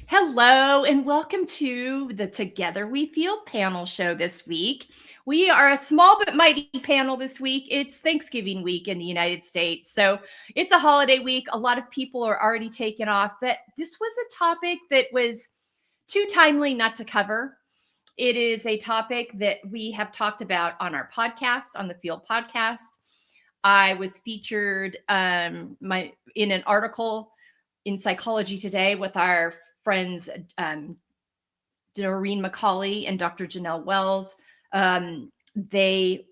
Hello, and welcome to the Together We Feel panel show this week. We are a small but mighty panel this week. It's Thanksgiving week in the United States. So it's a holiday week. A lot of people are already taken off, but this was a topic that was too timely not to cover. It is a topic that we have talked about on our podcast, on the Field podcast. I was featured in an article in Psychology Today with our friends Doreen McCauley and Dr. Janelle Wells. They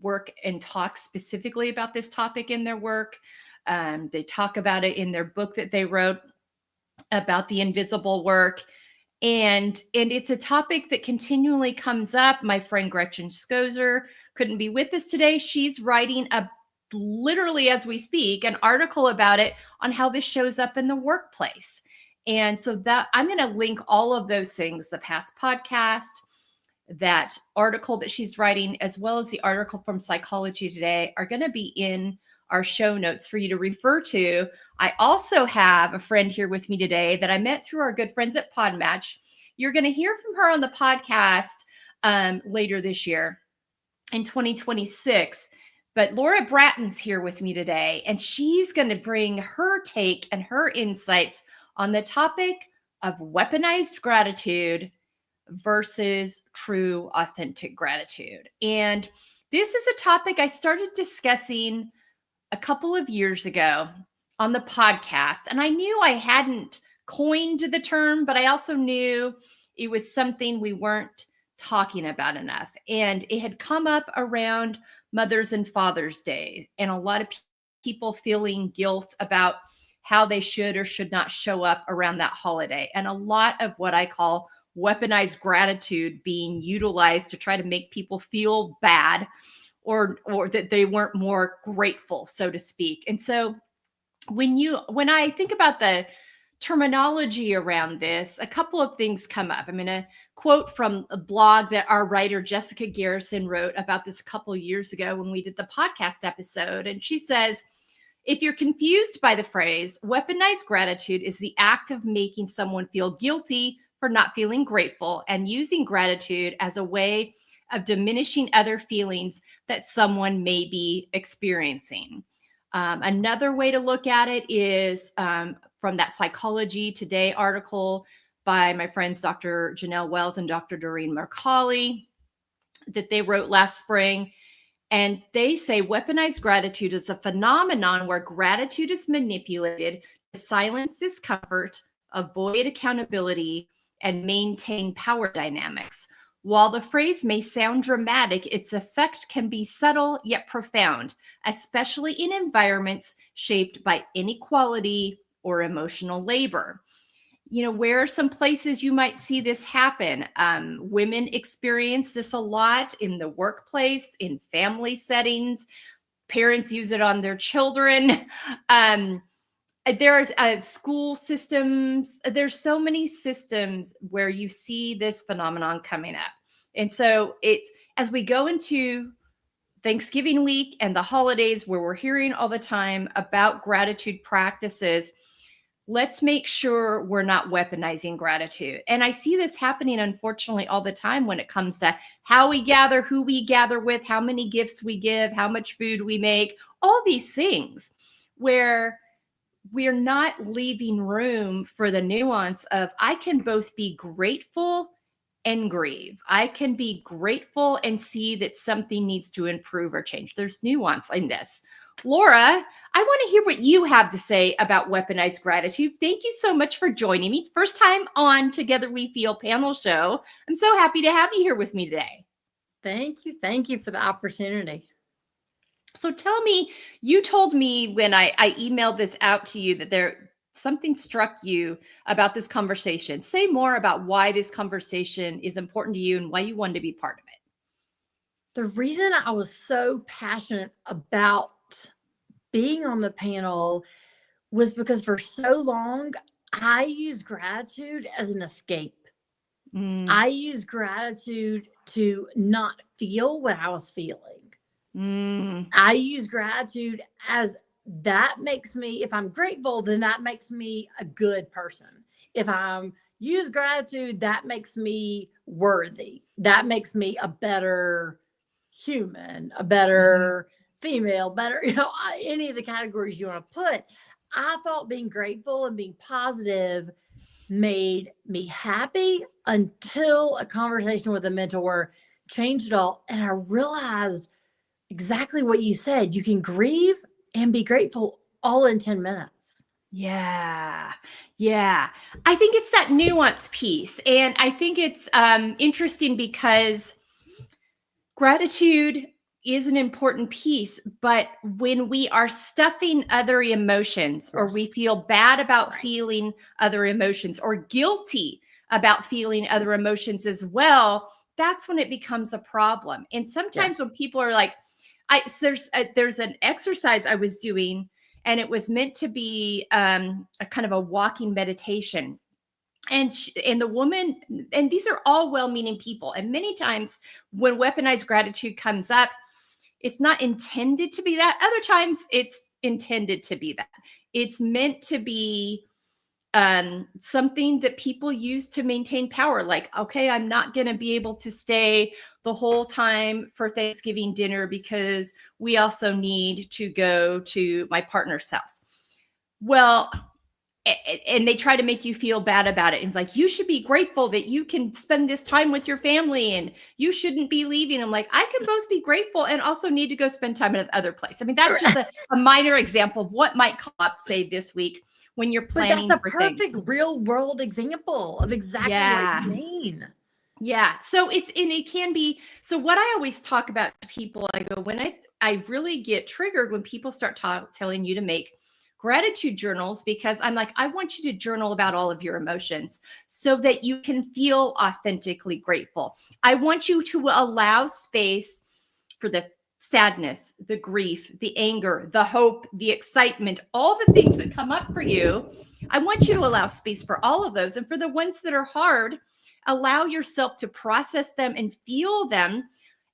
work and talk specifically about this topic in their work. They talk about it in their book that they wrote about the invisible work. And it's a topic that continually comes up. My friend Gretchen Skozer couldn't be with us today. She's writing literally as we speak, an article about it on how this shows up in the workplace. And so that I'm going to link all of those things, the past podcast, that article that she's writing, as well as the article from Psychology Today, are going to be in our show notes for you to refer to. I also have a friend here with me today that I met through our good friends at Podmatch. You're going to hear from her on the podcast later this year in 2026. But Laura Bratton's here with me today, and she's going to bring her take and her insights on the topic of weaponized gratitude versus true, authentic gratitude. And this is a topic I started discussing a couple of years ago on the podcast. And I knew I hadn't coined the term, but I also knew it was something we weren't talking about enough. And it had come up around Mother's and Father's Day, and a lot of people feeling guilt about how they should or should not show up around that holiday. And a lot of what I call weaponized gratitude being utilized to try to make people feel bad or that they weren't more grateful, so to speak. And so when I think about the terminology around this, a couple of things come up. I'm going to quote from a blog that our writer Jessica Garrison wrote about this a couple of years ago when we did the podcast episode. And she says, if you're confused by the phrase, weaponized gratitude is the act of making someone feel guilty for not feeling grateful and using gratitude as a way of diminishing other feelings that someone may be experiencing. Another way to look at it is from that Psychology Today article by my friends Dr. Janelle Wells and Dr. Doreen McCauley that they wrote last spring. And they say weaponized gratitude is a phenomenon where gratitude is manipulated to silence discomfort, avoid accountability, and maintain power dynamics. While the phrase may sound dramatic, its effect can be subtle yet profound, especially in environments shaped by inequality or emotional labor. You know, where are some places you might see this happen? Women experience this a lot in the workplace, in family settings. Parents use it on their children. There's school systems. There's so many systems where you see this phenomenon coming up. And so as we go into Thanksgiving week and the holidays where we're hearing all the time about gratitude practices, let's make sure we're not weaponizing gratitude. And I see this happening, unfortunately, all the time when it comes to how we gather, who we gather with, how many gifts we give, how much food we make, all these things where we're not leaving room for the nuance of I can both be grateful and grieve. I can be grateful and see that something needs to improve or change. There's nuance in this. Laura, I want to hear what you have to say about weaponized gratitude. Thank you so much for joining me. First time on Together We Feel panel show. I'm so happy to have you here with me today. Thank you. Thank you for the opportunity. So tell me, you told me when I emailed this out to you that something struck you about this conversation. Say more about why this conversation is important to you and why you wanted to be part of it. The reason I was so passionate about being on the panel was because for so long, I used gratitude as an escape. I used gratitude to not feel what I was feeling. I use gratitude as that makes me, if I'm grateful, then that makes me a good person. If I'm, use gratitude. That makes me worthy. That makes me a better human, a better female, better, any of the categories you want to put. I thought being grateful and being positive made me happy until a conversation with a mentor changed it all. And I realized exactly what you said. You can grieve and be grateful all in 10 minutes. Yeah. Yeah. I think it's that nuance piece. And I think it's interesting because gratitude is an important piece, but when we are stuffing other emotions, or we feel bad about feeling other emotions, or guilty about feeling other emotions as well, that's when it becomes a problem. And sometimes when people are like, there's an exercise I was doing, and it was meant to be a kind of a walking meditation. And the woman, and these are all well-meaning people, and many times when weaponized gratitude comes up, it's not intended to be that. Other times it's intended to be that. It's meant to be something that people use to maintain power. Like, okay, I'm not going to be able to stay the whole time for Thanksgiving dinner because we also need to go to my partner's house. Well, and they try to make you feel bad about it. And it's like, you should be grateful that you can spend this time with your family, and you shouldn't be leaving. I'm like, I can both be grateful and also need to go spend time in another place. I mean, that's just a minor example of what might come up, say, this week when you're planning. But that's a perfect real world example of exactly what you mean. Yeah. So it can be. So what I always talk about to people, I go, when I really get triggered when people start telling you to make gratitude journals, because I'm like, I want you to journal about all of your emotions so that you can feel authentically grateful. I want you to allow space for the sadness, the grief, the anger, the hope, the excitement, all the things that come up for you. I want you to allow space for all of those. And for the ones that are hard, allow yourself to process them and feel them.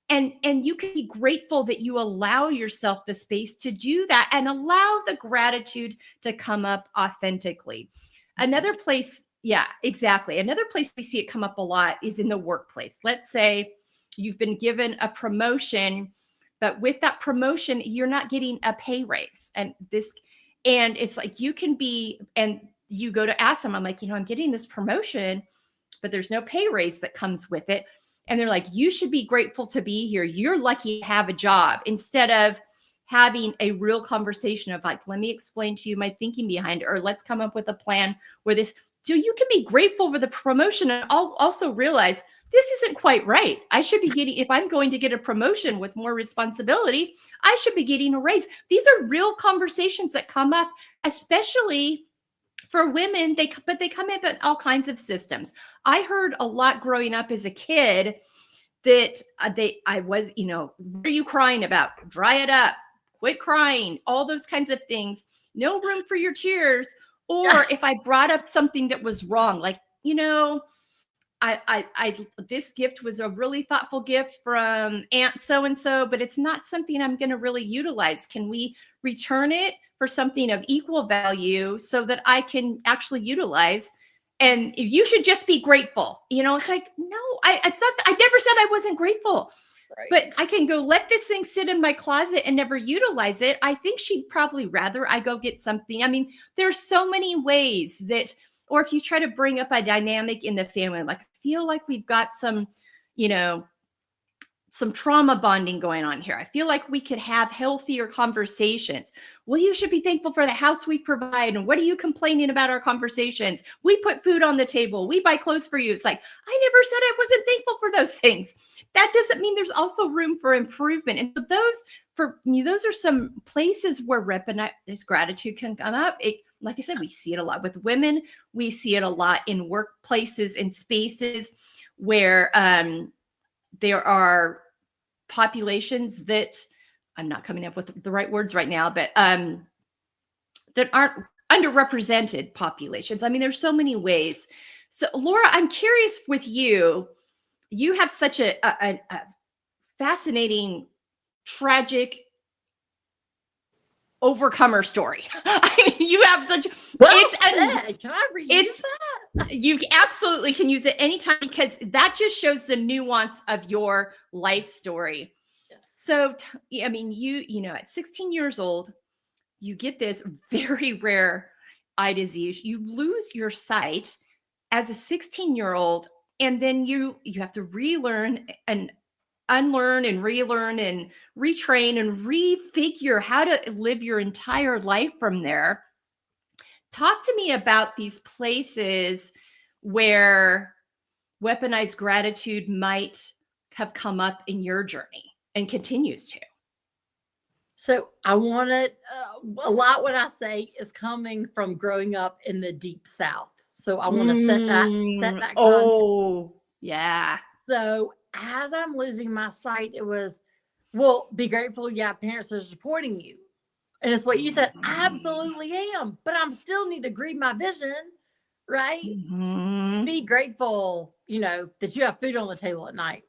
And you can be grateful that you allow yourself the space to do that, and allow the gratitude to come up authentically. Another place, yeah, exactly. Another place we see it come up a lot is in the workplace. Let's say you've been given a promotion, but with that promotion, you're not getting a pay raise. And it's like, you can be, and you go to ask them, I'm like, I'm getting this promotion, but there's no pay raise that comes with it. And they're like, you should be grateful to be here. You're lucky to have a job, instead of having a real conversation of like, let me explain to you my thinking behind it, or let's come up with a plan where this, so you can be grateful for the promotion and also realize this isn't quite right. I should be getting, if I'm going to get a promotion with more responsibility, I should be getting a raise. These are real conversations that come up, especially for women. They come up in all kinds of systems. I heard a lot growing up as a kid that I was, what are you crying about? Dry it up, quit crying, all those kinds of things. No room for your tears. Or if I brought up something that was wrong, like, this gift was a really thoughtful gift from Aunt so-and-so, but it's not something I'm going to really utilize. Can we return it for something of equal value so that I can actually utilize? And you should just be grateful. It's like, no, it's not. I never said I wasn't grateful, but I can go let this thing sit in my closet and never utilize it. I think she'd probably rather I go get something. I mean, there's so many ways that, or if you try to bring up a dynamic in the family, like, I feel like we've got some, some trauma bonding going on here. I feel like we could have healthier conversations. Well, you should be thankful for the house we provide. And what are you complaining about our conversations? We put food on the table. We buy clothes for you. It's like, I never said I wasn't thankful for those things. That doesn't mean there's also room for improvement. And those are some places where weaponized gratitude can come up. Like I said, we see it a lot with women. We see it a lot in workplaces and spaces where there are populations that, I'm not coming up with the right words right now, but that aren't underrepresented populations. I mean, there's so many ways. So Laura, I'm curious with you, you have such a fascinating, tragic overcomer story. I mean, you have such, can I read that? You absolutely can use it anytime, because that just shows the nuance of your life story. Yes. So, I mean, you know, at 16 years old, you get this very rare eye disease. You lose your sight as a 16-year-old, and then you have to relearn and unlearn and relearn and retrain and refigure how to live your entire life from there. Talk to me about these places where weaponized gratitude might have come up in your journey and continues to. So I want to, a lot what I say is coming from growing up in the deep South. So I want to set that context. Oh, yeah. So as I'm losing my sight, it was, well, be grateful. Yeah, parents are supporting you. And it's what you said. I absolutely am. But I'm still need to grieve my vision, right? Mm-hmm. Be grateful, you know, that you have food on the table at night.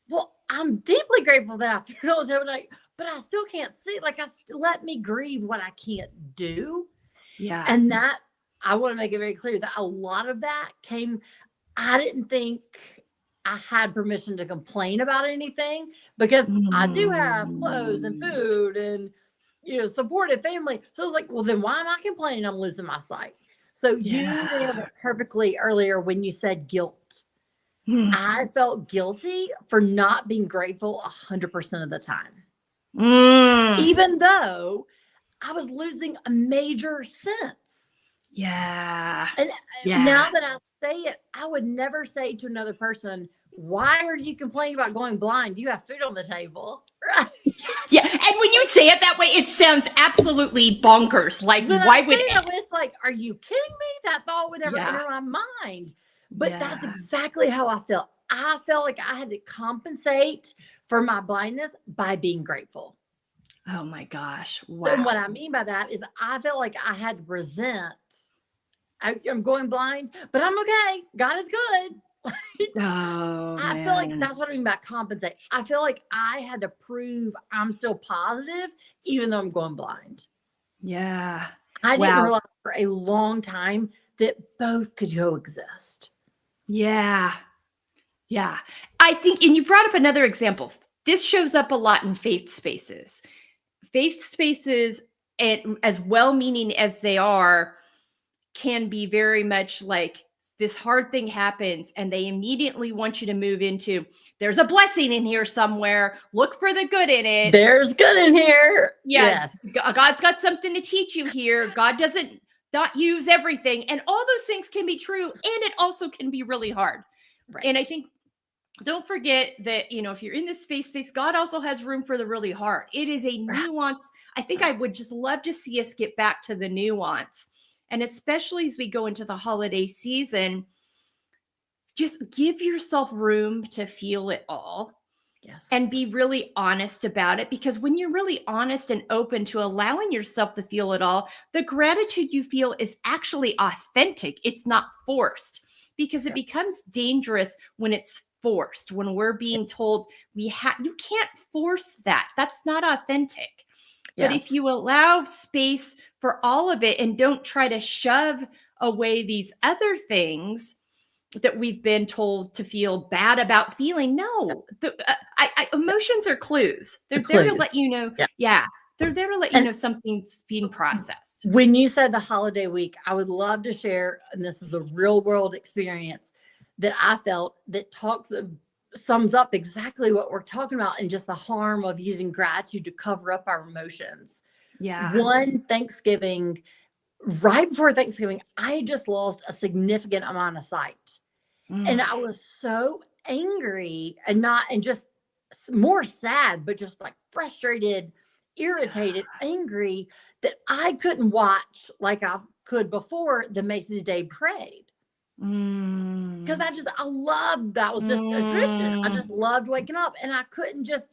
Well, I'm deeply grateful that I have food on the table at night, but I still can't see. Like, let me grieve what I can't do. Yeah. And that, I want to make it very clear that a lot of that came, I didn't think I had permission to complain about anything, because I do have clothes and food and, you know, supportive family. So I was like, well, then why am I complaining I'm losing my sight? So you nailed it perfectly earlier when you said guilt. I felt guilty for not being grateful 100% of the time. Even though I was losing a major sense. Yeah. And now that I say it, I would never say to another person, why are you complaining about going blind? You have food on the table. Right? Yeah. And when you say it that way, it sounds absolutely bonkers. Like, when why I would it, it's like, are you kidding me? That thought would never enter my mind. But that's exactly how I felt. I felt like I had to compensate for my blindness by being grateful. Oh my gosh. Wow. So what I mean by that is I felt like I had to resent. I'm going blind, but I'm okay. God is good. I feel like that's what I mean by compensate. I feel like I had to prove I'm still positive, even though I'm going blind. Yeah. I didn't realize for a long time that both could coexist. Yeah. Yeah. I think, and you brought up another example. This shows up a lot in faith spaces. Faith spaces, and as well-meaning as they are, can be very much like this hard thing happens and they immediately want you to move into, there's a blessing in here somewhere. Look for the good in it. There's good in here. Yeah. Yes. God's got something to teach you here. God doesn't not use everything. And all those things can be true. And it also can be really hard. Right. And I think, don't forget that, you know, if you're in this space, God also has room for the really hard. It is a nuance. I think I would just love to see us get back to the nuance. And especially as we go into the holiday season, just give yourself room to feel it all. Yes. And be really honest about it, because when you're really honest and open to allowing yourself to feel it all, the gratitude you feel is actually authentic. It's not forced, because it becomes dangerous when it's forced, when we're being told you can't force that. That's not authentic. Yes. But if you allow space for all of it and don't try to shove away these other things that we've been told to feel bad about feeling. No, emotions are clues. They're there to let you know. Yeah. They're there to let you know something's being processed. When you said the holiday week, I would love to share, and this is a real world experience that I felt that sums up exactly what we're talking about, and just the harm of using gratitude to cover up our emotions. Yeah. One Thanksgiving, right before Thanksgiving, I just lost a significant amount of sight. And I was so angry and just more sad, but just like frustrated, irritated, angry, that I couldn't watch like I could before the Macy's Day Parade. Because I loved, that was just a tradition. I just loved waking up, and I couldn't just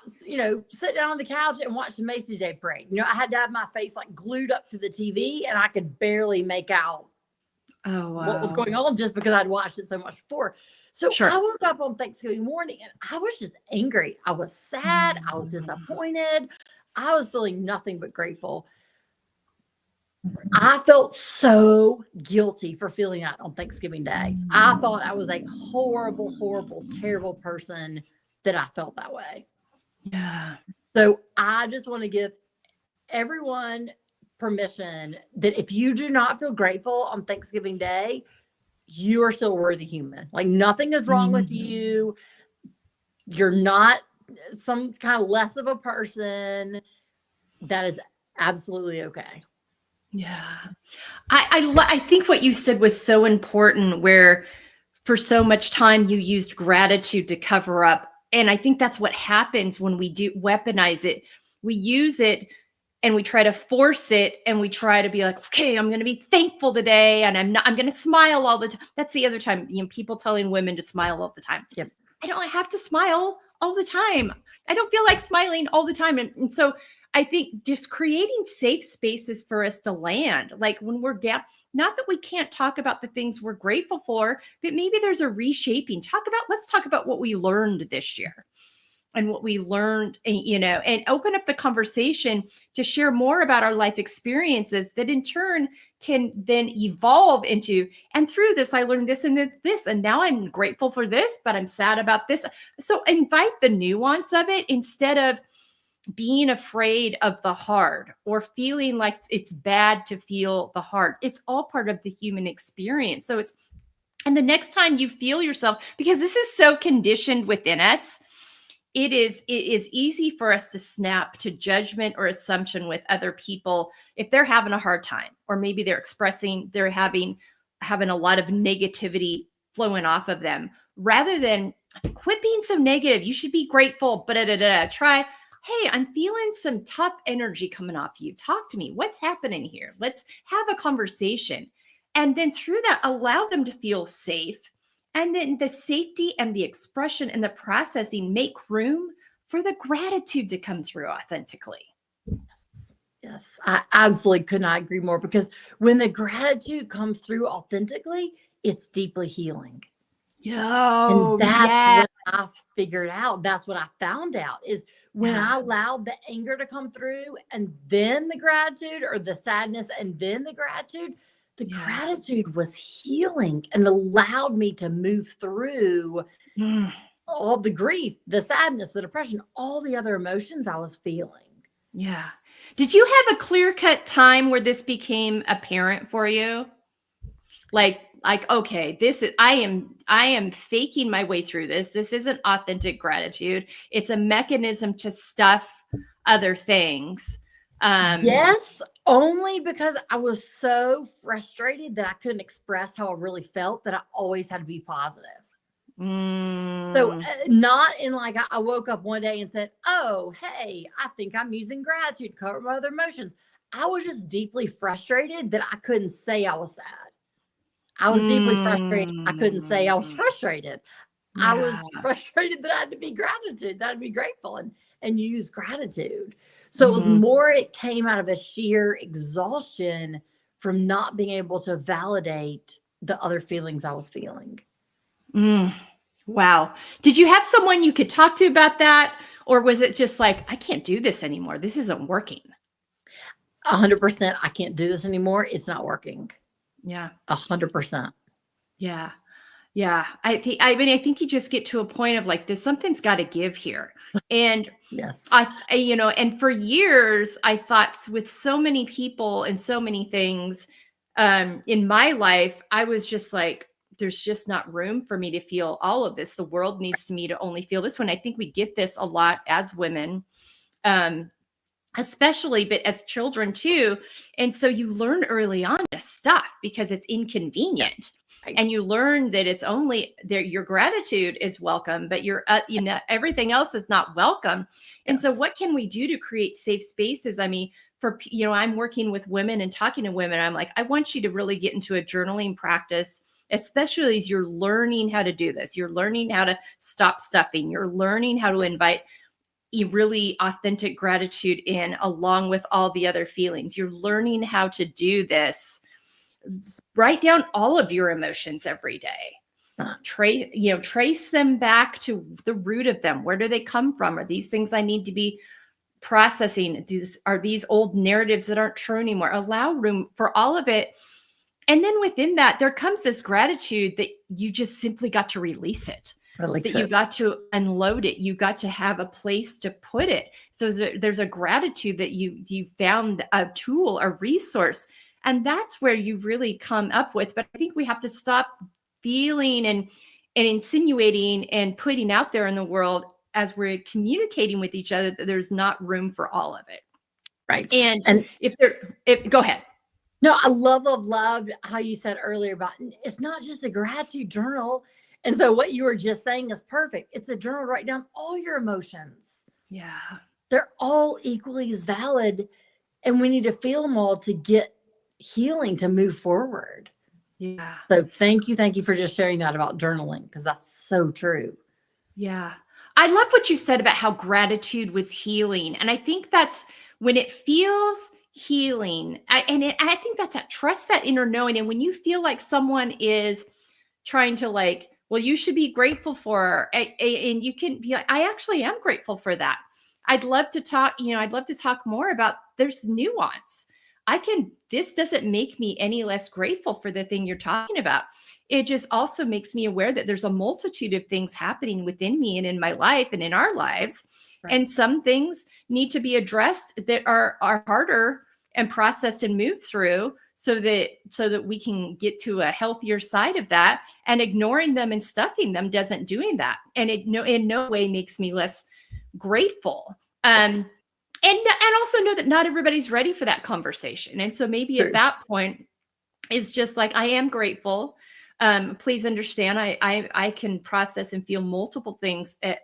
sit down on the couch and watch the Macy's Day Parade. You know, I had to have my face like glued up to the TV, and I could barely make out what was going on, just because I'd watched it so much before. So I woke up on Thanksgiving morning and I was just angry. I was sad. I was disappointed. I was feeling nothing but grateful. I felt so guilty for feeling that on Thanksgiving Day. I thought I was a horrible, horrible, terrible person that I felt that way. Yeah. So I just want to give everyone permission that if you do not feel grateful on Thanksgiving Day, you are still a worthy human. Like nothing is wrong with you. You're not some kind of less of a person. That is absolutely okay. Yeah. I think what you said was so important, where for so much time you used gratitude to cover up. And I think that's what happens when we do weaponize it. We use it and we try to force it, and we try to be like, okay, I'm going to be thankful today, and I'm going to smile all the time. That's the other time, people telling women to smile all the time. Yep. I don't have to smile all the time. I don't feel like smiling all the time. And so I think just creating safe spaces for us to land, like when we're not that we can't talk about the things we're grateful for, but maybe there's a reshaping. Let's talk about what we learned this year and what we learned, and open up the conversation to share more about our life experiences that in turn can then evolve into, and through this, I learned this and this, and now I'm grateful for this, but I'm sad about this. So invite the nuance of it instead of being afraid of the hard or feeling like it's bad to feel the hard. It's all part of the human experience. And the next time you feel yourself, because this is so conditioned within us, it is easy for us to snap to judgment or assumption with other people if they're having a hard time, or maybe they're having a lot of negativity flowing off of them, rather than quit being so negative. You should be grateful, but try, hey, I'm feeling some tough energy coming off you. Talk to me. What's happening here? Let's have a conversation. And then through that, allow them to feel safe. And then the safety and the expression and the processing make room for the gratitude to come through authentically. Yes. Yes. I absolutely could not agree more, because when the gratitude comes through authentically, it's deeply healing. And that's what I figured out. That's what I found out is when I allowed the anger to come through and then the gratitude, or the sadness and then the gratitude, the gratitude was healing and allowed me to move through all the grief, the sadness, the depression, all the other emotions I was feeling. Yeah. Did you have a clear-cut time where this became apparent for you? Like, okay, I am faking my way through this. This isn't authentic gratitude. It's a mechanism to stuff other things. Yes, only because I was so frustrated that I couldn't express how I really felt, that I always had to be positive. So not in like I woke up one day and said, oh, hey, I think I'm using gratitude to cover my other emotions. I was just deeply frustrated that I couldn't say I was sad. I was deeply frustrated. I couldn't say I was frustrated. I was frustrated that I had to be grateful and use gratitude. So it was more, it came out of a sheer exhaustion from not being able to validate the other feelings I was feeling. Wow. Did you have someone you could talk to about that? Or was it just like, I can't do this anymore. This isn't working. 100%. I can't do this anymore. It's not working. Yeah. 100%. Yeah. Yeah. I think you just get to a point of like, something's got to give here. And yes, and for years I thought with so many people and so many things in my life, I was just like, there's just not room for me to feel all of this. The world needs me to only feel this one. I think we get this a lot as women. Especially, but as children too. And so you learn early on to stuff because it's inconvenient. Right. And you learn that it's only there, your gratitude is welcome, but everything else is not welcome. And so what can we do to create safe spaces? I mean, I'm working with women and talking to women. I'm like, I want you to really get into a journaling practice, especially as you're learning how to do this. You're learning how to stop stuffing. You're learning how to invite really authentic gratitude in, along with all the other feelings. You're learning how to do this. Write down all of your emotions every day. Trace them back to the root of them. Where do they come from? Are these things I need to be processing, are these old narratives that aren't true anymore? Allow room for all of it. And then within that, there comes this gratitude that you just simply got to release it. That you got to unload it. You got to have a place to put it. So there's a gratitude that you found a tool, a resource. And that's where you really come up with. But I think we have to stop feeling and insinuating and putting out there in the world as we're communicating with each other that there's not room for all of it. Right. And go ahead. No, I love how you said earlier about it's not just a gratitude journal. And so what you were just saying is perfect. It's a journal to write down all your emotions. Yeah. They're all equally as valid. And we need to feel them all to get healing, to move forward. Yeah. So thank you for just sharing that about journaling, because that's so true. Yeah. I love what you said about how gratitude was healing. And I think that's when it feels healing. I think that's that trust, that inner knowing. And when you feel like someone is trying to like, well, you should be grateful for, and you can be like, I actually am grateful for that. I'd love to talk more about, there's nuance. This doesn't make me any less grateful for the thing you're talking about. It just also makes me aware that there's a multitude of things happening within me and in my life and in our lives. Right. And some things need to be addressed that are harder and processed and moved through so that we can get to a healthier side of that. And ignoring them and stuffing them doesn't doing that. And it in no way makes me less grateful. And also know that not everybody's ready for that conversation. And so maybe at that point, it's just like, I am grateful. Please understand, I can process and feel multiple things at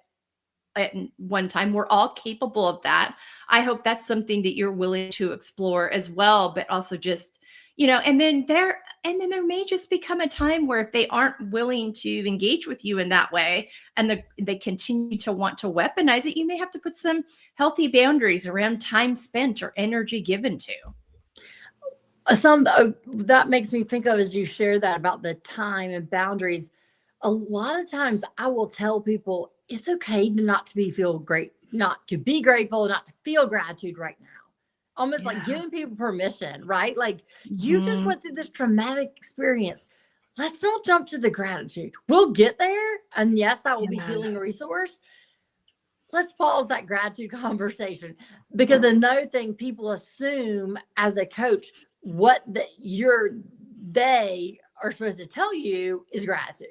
one time. We're all capable of that. I hope that's something that you're willing to explore as well, but also just, and then there may just become a time where if they aren't willing to engage with you in that way, and they continue to want to weaponize it, you may have to put some healthy boundaries around time spent or energy given to. That makes me think of, as you share that about the time and boundaries, a lot of times I will tell people it's okay not to be grateful, not to feel gratitude right now. Almost like giving people permission, right? Like you just went through this traumatic experience. Let's not jump to the gratitude. We'll get there. And yes, that will be healing resource. Let's pause that gratitude conversation, because another thing people assume as a coach, what they are supposed to tell you is gratitude.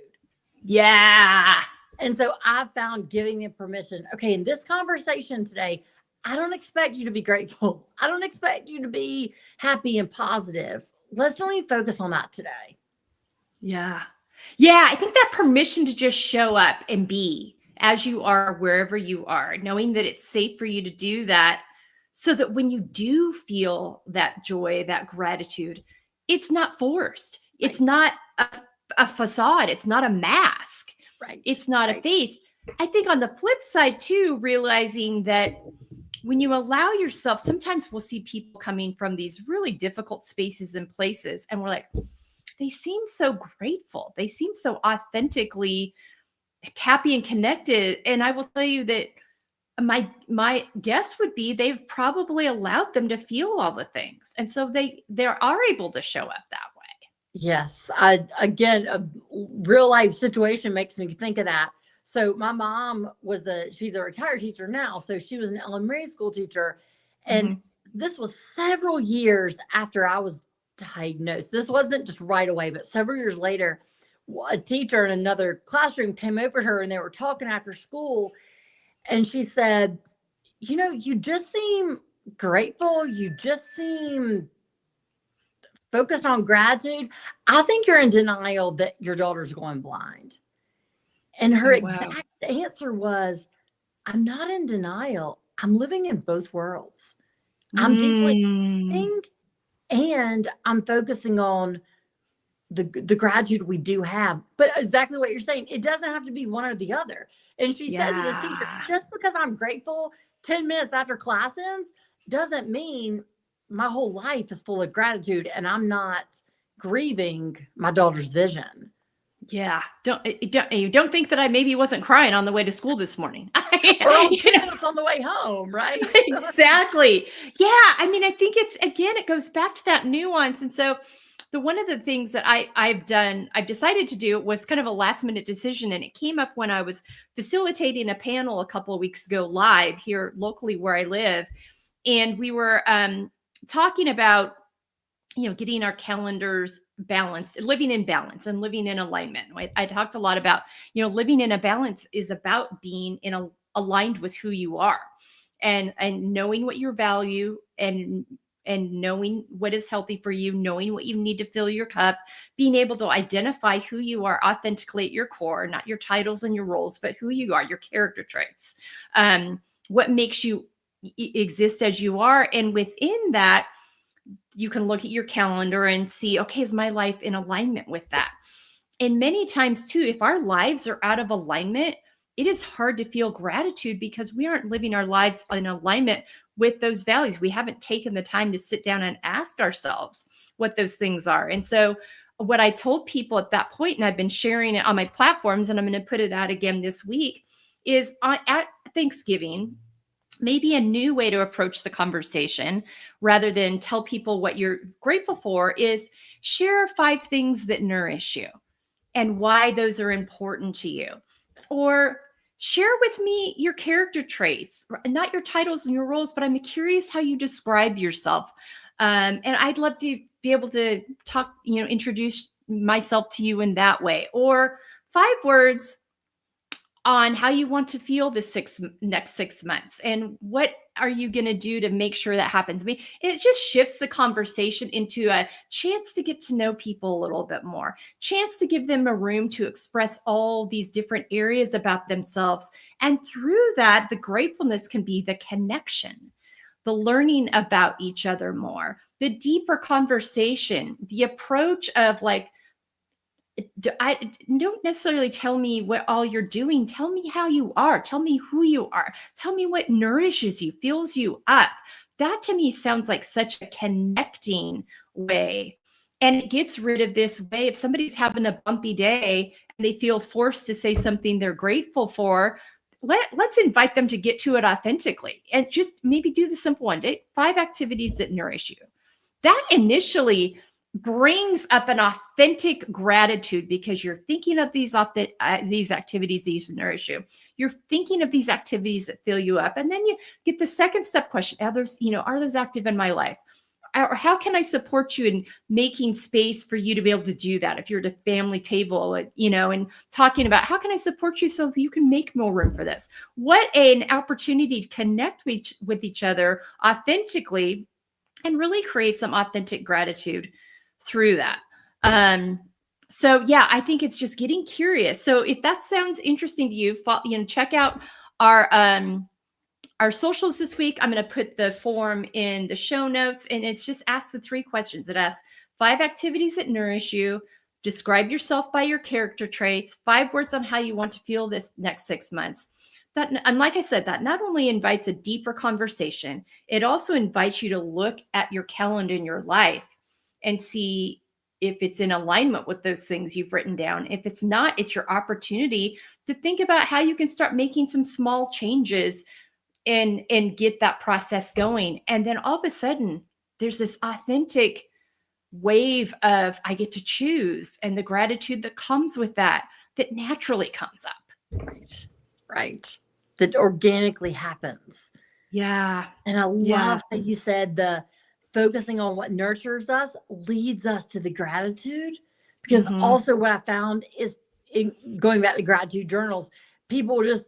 Yeah. And so I found giving them permission. Okay, in this conversation today, I don't expect you to be grateful. I don't expect you to be happy and positive. Let's only focus on that today. Yeah. Yeah. I think that permission to just show up and be as you are, wherever you are, knowing that it's safe for you to do that, so that when you do feel that joy, that gratitude, it's not forced. Right. It's not a facade. It's not a mask. Right. It's not a face. I think on the flip side too, realizing that when you allow yourself, sometimes we'll see people coming from these really difficult spaces and places, and we're like, they seem so grateful. They seem so authentically happy and connected. And I will tell you that my guess would be they've probably allowed them to feel all the things. And so they are able to show up that way. Yes. Again, a real life situation makes me think of that. So my mom she's a retired teacher now. So she was an elementary school teacher. And this was several years after I was diagnosed. This wasn't just right away, but several years later, a teacher in another classroom came over to her and they were talking after school. And she said, you just seem grateful. You just seem focused on gratitude. I think you're in denial that your daughter's going blind. And her exact answer was, I'm not in denial. I'm living in both worlds. I'm deeply thinking, and I'm focusing on the gratitude we do have. But exactly what you're saying, it doesn't have to be one or the other. And she said to this teacher, just because I'm grateful 10 minutes after class ends doesn't mean my whole life is full of gratitude and I'm not grieving my daughter's vision. Yeah. You don't think that I maybe wasn't crying on the way to school this morning. Or on it's on the way home, right? Exactly. Yeah. I mean, I think it goes back to that nuance. And so one of the things that I've decided to do was kind of a last minute decision. And it came up when I was facilitating a panel a couple of weeks ago live here locally where I live. And we were talking about, getting our calendars balanced, living in balance and living in alignment. I talked a lot about, living in a balance is about being aligned with who you are, and knowing what your value and knowing what is healthy for you, knowing what you need to fill your cup, being able to identify who you are authentically at your core, not your titles and your roles, but who you are, your character traits, what makes you exist as you are. And within that, you can look at your calendar and see, okay, is my life in alignment with that? And many times too, if our lives are out of alignment, it is hard to feel gratitude because we aren't living our lives in alignment with those values. We haven't taken the time to sit down and ask ourselves what those things are. And so what I told people at that point, and I've been sharing it on my platforms, and I'm going to put it out again this week, is at Thanksgiving, maybe a new way to approach the conversation rather than tell people what you're grateful for is share 5 things that nourish you and why those are important to you. Or share with me your character traits, not your titles and your roles, but I'm curious how you describe yourself. And I'd love to be able to talk, introduce myself to you in that way. Or 5 words on how you want to feel the next 6 months and what are you going to do to make sure that happens. I mean, it just shifts the conversation into a chance to get to know people a little bit more, chance to give them a room to express all these different areas about themselves. And through that, the gratefulness can be the connection, the learning about each other more, the deeper conversation, the approach of like, I don't necessarily tell me what all you're doing. Tell me how you are. Tell me who you are. Tell me what nourishes you, fills you up. That to me sounds like such a connecting way. And it gets rid of this way. If somebody's having a bumpy day and they feel forced to say something they're grateful for, let's invite them to get to it authentically and just maybe do the simple one. 5 activities that nourish you. That initially brings up an authentic gratitude because you're thinking of these activities these nourish you. You're thinking of these activities that fill you up. And then you get the second step question. Are those active in my life? Or how can I support you in making space for you to be able to do that? If you're at a family table, and talking about how can I support you so that you can make more room for this? What an opportunity to connect with each other authentically and really create some authentic gratitude through that. So yeah, I think it's just getting curious. So if that sounds interesting to you, check out our socials this week. I'm going to put the form in the show notes, and it's just ask the 3 questions. It asks 5 activities that nourish you, describe yourself by your character traits, 5 words on how you want to feel this next 6 months. And like I said, that not only invites a deeper conversation, it also invites you to look at your calendar in your life and see if it's in alignment with those things you've written down. If it's not, it's your opportunity to think about how you can start making some small changes and get that process going. And then all of a sudden, there's this authentic wave of I get to choose and the gratitude that comes with that naturally comes up. Right. That organically happens. Yeah. And I love that you said the focusing on what nurtures us leads us to the gratitude. Because also what I found is going back to gratitude journals, people just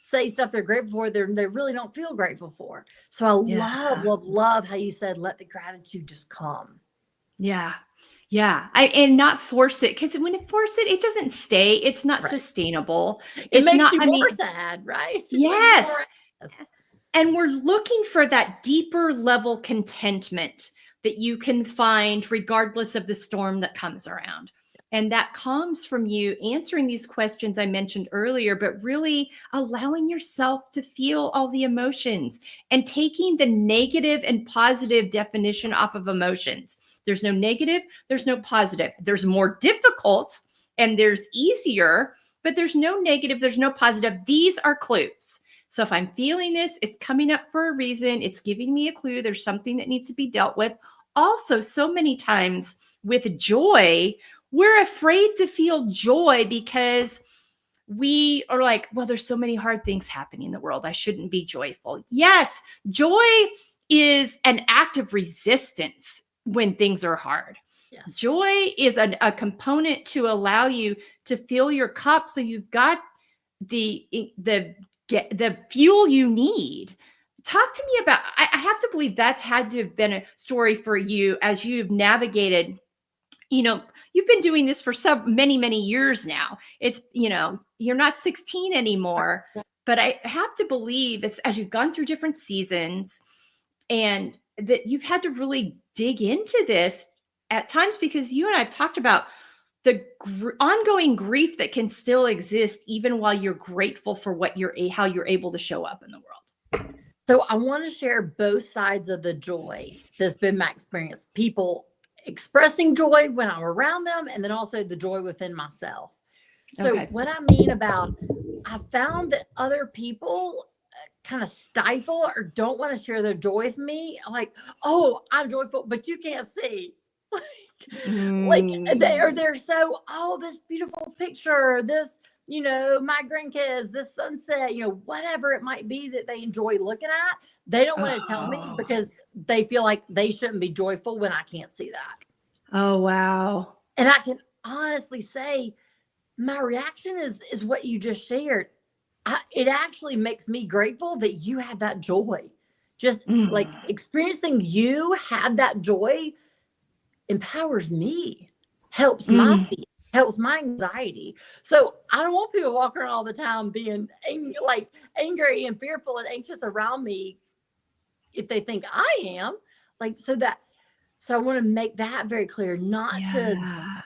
say stuff they're grateful for, they really don't feel grateful for. So I love how you said, let the gratitude just come. Yeah. Yeah. And not force it. Because when it force it, it doesn't stay. It's not sustainable. It makes you more sad, right? Yes. And we're looking for that deeper level contentment that you can find regardless of the storm that comes around. And that comes from you answering these questions I mentioned earlier, but really allowing yourself to feel all the emotions and taking the negative and positive definition off of emotions. There's no negative, there's no positive. There's more difficult and there's easier, but there's no negative, there's no positive. These are clues. So if I'm feeling this, it's coming up for a reason. It's giving me a clue. There's something that needs to be dealt with. Also, so many times with joy, we're afraid to feel joy because we are like, well, there's so many hard things happening in the world. I shouldn't be joyful. Yes, joy is an act of resistance when things are hard. Yes. Joy is a component to allow you to fill your cup so you've got the fuel you need. Talk to me about, I have to believe that's had to have been a story for you as you've navigated, you've been doing this for so many years now. It's, you're not 16 anymore, but I have to believe as you've gone through different seasons and that you've had to really dig into this at times, because you and I have talked about the ongoing grief that can still exist even while you're grateful for how you're able to show up in the world. So I want to share both sides of the joy that's been my experience. People expressing joy when I'm around them, and then also the joy within myself. So what I mean about, I found that other people kind of stifle or don't want to share their joy with me. Like, oh, I'm joyful, but you can't see. Like they're so, oh, this beautiful picture, this, my grandkids, this sunset, whatever it might be that they enjoy looking at, they don't want to tell me because they feel like they shouldn't be joyful when I can't see that. Oh, wow. And I can honestly say my reaction is what you just shared. It actually makes me grateful that you have that joy. Just like experiencing you have that joy empowers me, helps my feet, helps my anxiety. So I don't want people walking around all the time being angry and fearful and anxious around me if they think I am. So I want to make that very clear, not to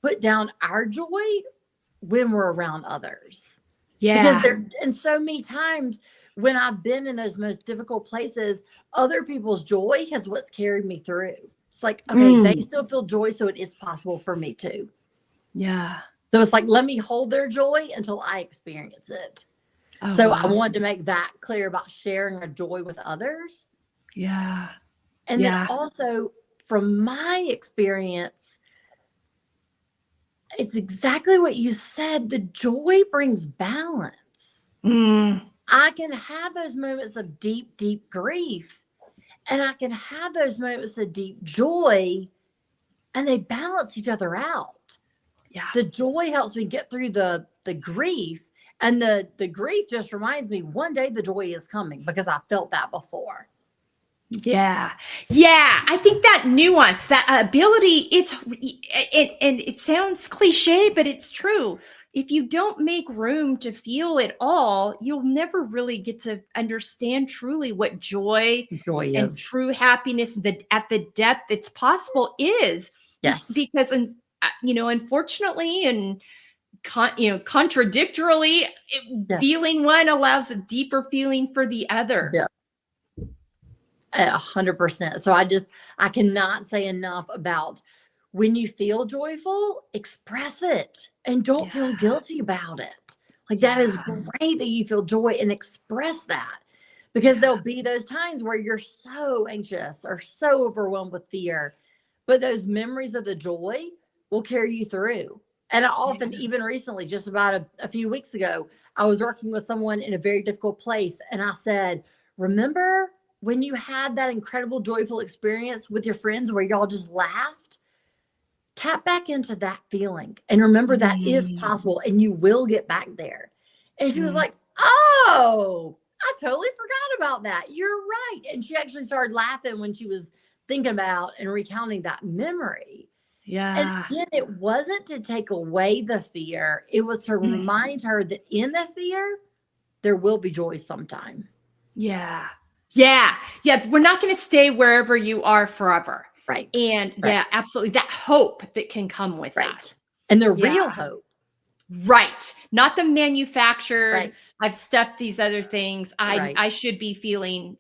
put down our joy when we're around others. Yeah. Because and so many times when I've been in those most difficult places, other people's joy has what's carried me through. It's like, okay, they still feel joy, so it is possible for me too. Yeah. So it's like, let me hold their joy until I experience it. So I wanted to make that clear about sharing our joy with others. Yeah. And then also from my experience, it's exactly what you said. The joy brings balance. I can have those moments of deep, deep grief, and I can have those moments of deep joy, and they balance each other out. Yeah. The joy helps me get through the grief, and the grief just reminds me one day the joy is coming because I felt that before. Yeah. Yeah. I think that nuance, that ability, and it sounds cliche, but it's true. If you don't make room to feel it all, you'll never really get to understand truly what joy and is. true happiness at the depth it's possible is. Yes. Because, unfortunately, and contradictorily, feeling one allows a deeper feeling for the other. Yeah. 100%. So I cannot say enough about when you feel joyful, express it and don't feel guilty about it. Like that is great that you feel joy and express that, because there'll be those times where you're so anxious or so overwhelmed with fear, but those memories of the joy will carry you through. And I often, even recently, just about a few weeks ago, I was working with someone in a very difficult place. And I said, remember when you had that incredible, joyful experience with your friends where y'all just laughed? Tap back into that feeling and remember that is possible and you will get back there. And she was like, oh, I totally forgot about that. You're right. And she actually started laughing when she was thinking about and recounting that memory. Yeah. And then it wasn't to take away the fear. It was to remind her that in the fear, there will be joy sometime. Yeah. Yeah. Yeah. We're not going to stay wherever you are forever. Right. And yeah, absolutely. That hope that can come with that. And the real hope. Right. Not the manufactured, I've stepped these other things. I should be feeling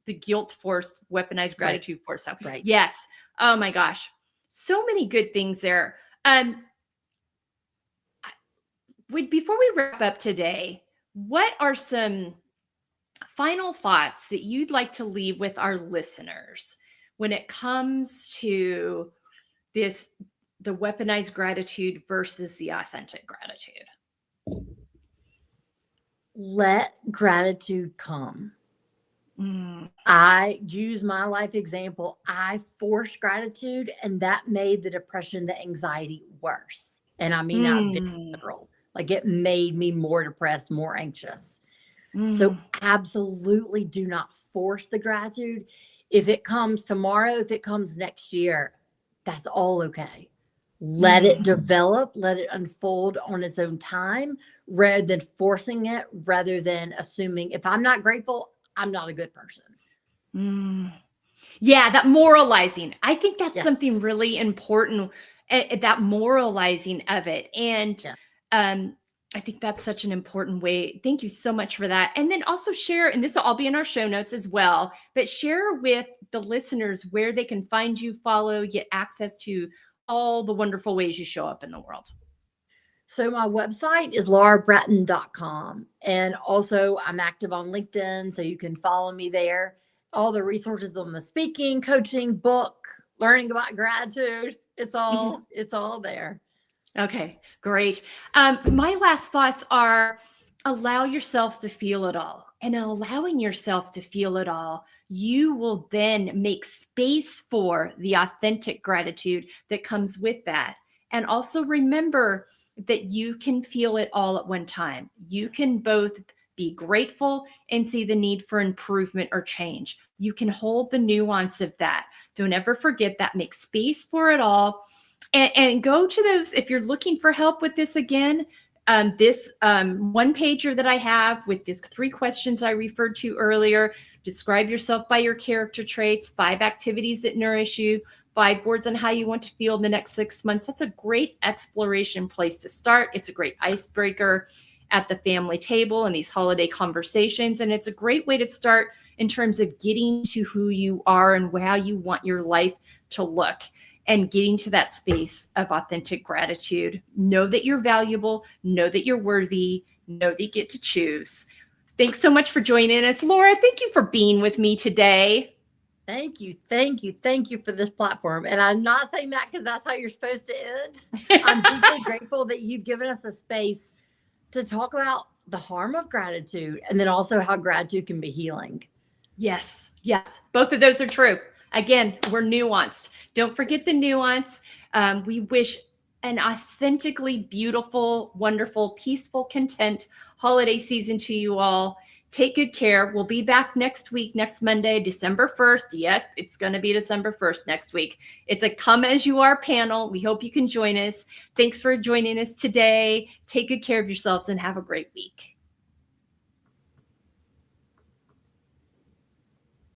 the guilt for weaponized gratitude for. So yes. Oh my gosh. So many good things there. Before we wrap up today, what are some final thoughts that you'd like to leave with our listeners when it comes to this, the weaponized gratitude versus the authentic gratitude? Let gratitude come. Mm. I use my life example. I forced gratitude, and that made the depression, the anxiety worse. And I mean that very literal. Like, it made me more depressed, more anxious. So absolutely do not force the gratitude. If it comes tomorrow, if it comes next year, that's all okay. Let it develop, let it unfold on its own time, rather than forcing it, rather than assuming if I'm not grateful, I'm not a good person. Yeah, that moralizing. I think that's Yes. something really important, that moralizing of it. And I think that's such an important way. Thank you so much for that. And then also share, and this will all be in our show notes as well, but share with the listeners where they can find you, follow, get access to all the wonderful ways you show up in the world. So my website is laurabratton.com. And also I'm active on LinkedIn, so you can follow me there. All the resources on the speaking, coaching, book, learning about gratitude, it's all there. Okay, great. My last thoughts are, allow yourself to feel it all. And allowing yourself to feel it all, you will then make space for the authentic gratitude that comes with that. And also remember that you can feel it all at one time. You can both be grateful and see the need for improvement or change. You can hold the nuance of that. Don't ever forget that. Make space for it all. And go to those, if you're looking for help with this again, this one pager that I have with these 3 questions I referred to earlier: describe yourself by your character traits, 5 activities that nourish you, 5 words on how you want to feel in the next 6 months. That's a great exploration place to start. It's a great icebreaker at the family table and these holiday conversations. And it's a great way to start in terms of getting to who you are and how you want your life to look, and getting to that space of authentic gratitude. Know that you're valuable, know that you're worthy, know that you get to choose. Thanks so much for joining us. Laura, thank you for being with me today. Thank you. Thank you. Thank you for this platform. And I'm not saying that because that's how you're supposed to end. I'm deeply grateful that you've given us a space to talk about the harm of gratitude, and then also how gratitude can be healing. Yes, yes. Both of those are true. Again, we're nuanced. Don't forget the nuance. We wish an authentically beautiful, wonderful, peaceful, content holiday season to you all. Take good care. We'll be back next week, next Monday, December 1st. Yes, it's going to be December 1st next week. It's a Come As You Are panel. We hope you can join us. Thanks for joining us today. Take good care of yourselves and have a great week.